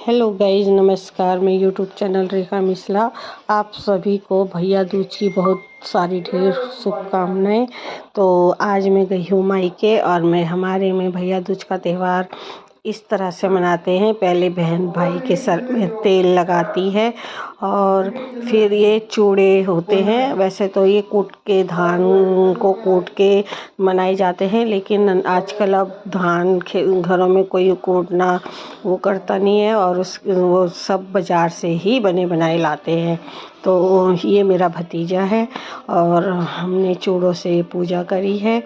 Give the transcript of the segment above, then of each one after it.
Hello guys, नमस्कार। मैं YouTube channel रेखा मिश्रा आप सभी को भैया दूज की बहुत सारी ढेर शुभकामनाएं। तो आज मैं गई हूँ मायके और मैं हमारे में भैया दूज का त्यौहार इस तरह से मनाते हैं। पहले बहन भाई के सर में तेल लगाती है और फिर ये चूड़े होते हैं। वैसे तो ये कूट के धान को कूट के मनाए जाते हैं, लेकिन आजकल अब धान घरों में कोई कूटना वो करता नहीं है और वो सब बाज़ार से ही बने बनाए लाते हैं। तो ये मेरा भतीजा है और हमने चूड़ों से पूजा करी है।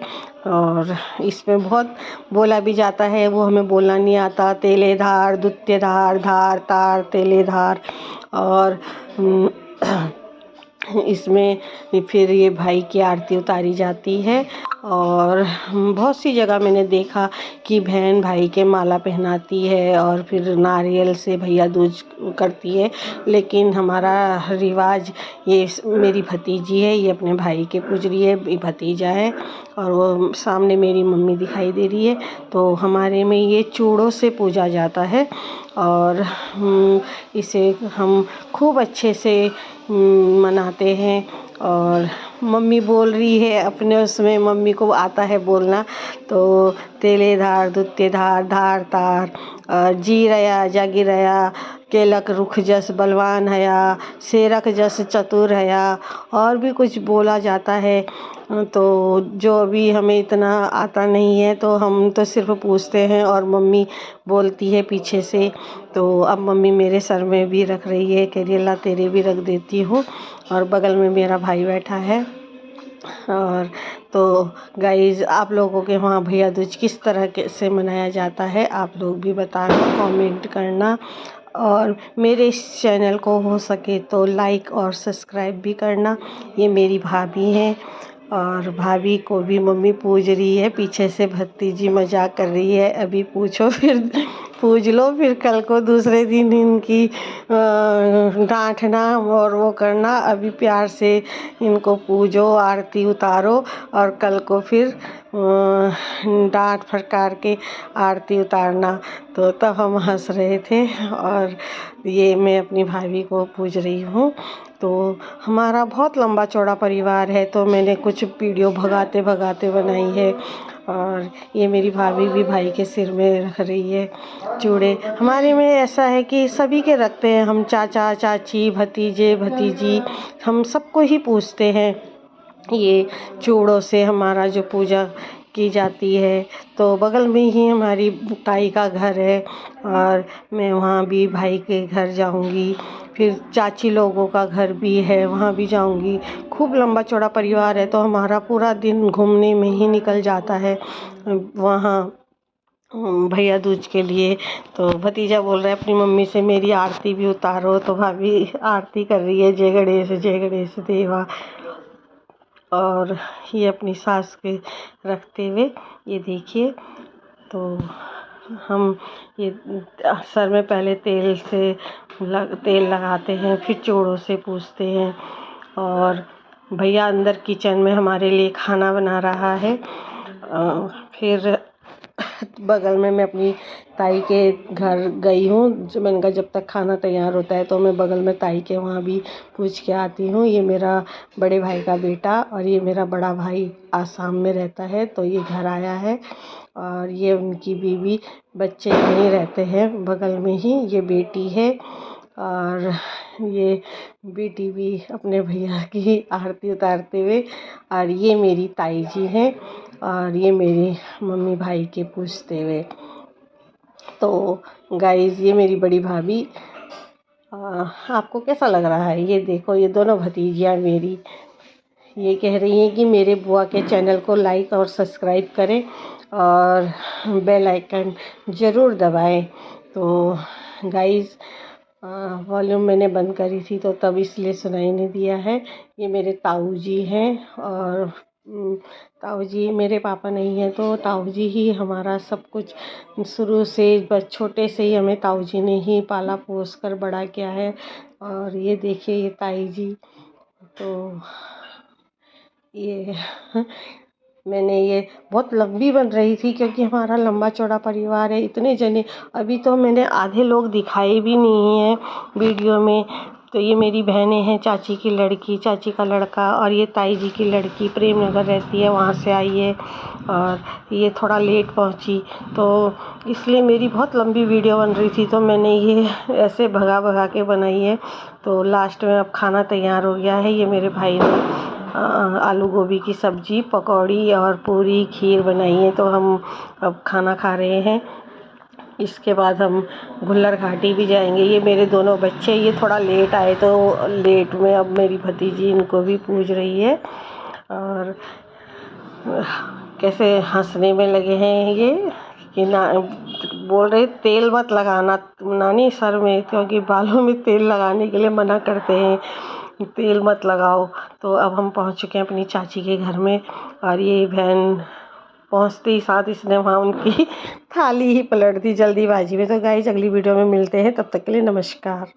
और इसमें बहुत बोला भी जाता है, वो हमें बोलना नहीं आता। तेले धार दुत्य धार धार तार तेले धार। और इसमें फिर ये भाई की आरती उतारी जाती है। और बहुत सी जगह मैंने देखा कि बहन भाई के माला पहनाती है और फिर नारियल से भैया दूज करती है, लेकिन हमारा रिवाज ये मेरी भतीजी है, ये अपने भाई के पूज रही है, ये भतीजा है और वो सामने मेरी मम्मी दिखाई दे रही है। तो हमारे में ये चूड़ों से पूजा जाता है और इसे हम खूब अच्छे से मनाते हैं। और मम्मी बोल रही है अपने उसमें, मम्मी को आता है बोलना। तो तेले धार दुत्य धार धार तार जी रया जागी रया केलक रुख जस बलवान हया शेरक जस चतुर हया। और भी कुछ बोला जाता है। तो जो अभी हमें इतना आता नहीं है तो हम तो सिर्फ पूछते हैं और मम्मी बोलती है पीछे से। तो अब मम्मी मेरे सर में भी रख रही है, कह रही अल्लाह तेरे भी रख देती हूँ। और बगल में मेरा भाई बैठा है। और तो गाइज, आप लोगों के वहाँ भैया दूज किस तरह से मनाया जाता है आप लोग भी बताना, कमेंट करना। और मेरे इस चैनल को हो सके तो लाइक और सब्सक्राइब भी करना। ये मेरी भाभी हैं और भाभी को भी मम्मी पूज रही है, पीछे से भतीजी मजाक कर रही है। अभी पूछो फिर पूज लो, फिर कल को दूसरे दिन इनकी डांटना और वो करना। अभी प्यार से इनको पूजो, आरती उतारो और कल को फिर डांट फटकार के आरती उतारना। तो तब हम हंस रहे थे और ये मैं अपनी भाभी को पूज रही हूँ। तो हमारा बहुत लंबा चौड़ा परिवार है, तो मैंने कुछ वीडियो भगाते भगाते बनाई है। और ये मेरी भाभी भी भाई के सिर में रख रही है चूड़े। हमारे में ऐसा है कि सभी के रखते हैं हम, चाचा चाची भतीजे भतीजी हम सबको ही पूछते हैं। ये चूड़ों से हमारा जो पूजा की जाती है। तो बगल में ही हमारी ताई का घर है और मैं वहाँ भी भाई के घर जाऊँगी। फिर चाची लोगों का घर भी है, वहाँ भी जाऊँगी। खूब लंबा चौड़ा परिवार है, तो हमारा पूरा दिन घूमने में ही निकल जाता है वहाँ भैया दूज के लिए। तो भतीजा बोल रहा है अपनी मम्मी से मेरी आरती भी उतारो। तो भाभी आरती कर रही है, जय गणेश देवा। और ये अपनी सास के रखते हुए ये देखिए। तो हम ये सर में पहले तेल लगाते हैं, फिर चूड़ों से पूजते हैं। और भैया अंदर किचन में हमारे लिए खाना बना रहा है। फिर बगल में मैं अपनी ताई के घर गई हूँ। जो मैंने कहा जब तक खाना तैयार होता है तो मैं बगल में ताई के वहाँ भी पूछ के आती हूँ। ये मेरा बड़े भाई का बेटा और ये मेरा बड़ा भाई आसाम में रहता है, तो ये घर आया है। और ये उनकी बीवी बच्चे यहीं रहते हैं बगल में ही। ये बेटी है और ये बेटी भी अपने भैया की आरती उतारते हुए। और ये मेरी ताई जी हैं और ये मेरी मम्मी भाई के पूछते हुए। तो गाइस, ये मेरी बड़ी भाभी। आपको कैसा लग रहा है? ये देखो, ये दोनों भतीजियाँ मेरी ये कह रही हैं कि मेरे बुआ के चैनल को लाइक और सब्सक्राइब करें और बेल आइकन ज़रूर दबाएं। तो गाइस, वॉल्यूम मैंने बंद करी थी तो तब इसलिए सुनाई नहीं दिया है। ये मेरे ताऊ जी हैं और ताऊ जी मेरे पापा नहीं हैं, तो ताऊ जी ही हमारा सब कुछ शुरू से बस छोटे से ही हमें ताऊ जी ने ही पाला पोस कर बड़ा किया है। और ये देखिए ये ताई जी। तो ये मैंने ये बहुत लंबी बन रही थी क्योंकि हमारा लंबा चौड़ा परिवार है, इतने जने। अभी तो मैंने आधे लोग दिखाए भी नहीं हैं वीडियो में। तो ये मेरी बहनें हैं, चाची की लड़की, चाची का लड़का, और ये ताई जी की लड़की प्रेम नगर रहती है, वहाँ से आई है। और ये थोड़ा लेट पहुँची, तो इसलिए मेरी बहुत लंबी वीडियो बन रही थी, तो मैंने ये ऐसे भगा भगा के बनाई है। तो लास्ट में अब खाना तैयार हो गया है। ये मेरे भाई ने आलू गोभी की सब्जी, पकौड़ी और पूरी खीर बनाई है, तो हम अब खाना खा रहे हैं। इसके बाद हम गुल्लर घाटी भी जाएंगे। ये मेरे दोनों बच्चे, ये थोड़ा लेट आए, तो लेट में अब मेरी भतीजी इनको भी पूज रही है। और कैसे हंसने में लगे हैं ये कि ना, बोल रहे तेल मत लगाना नानी सर में, क्योंकि बालों में तेल लगाने के लिए मना करते हैं, तेल मत लगाओ। तो अब हम पहुंच चुके हैं अपनी चाची के घर में, और ये बहन पहुंचते ही साथ इसने वहाँ उनकी थाली ही पलट दी जल्दीबाजी में। तो गाइस, अगली वीडियो में मिलते हैं, तब तक के लिए नमस्कार।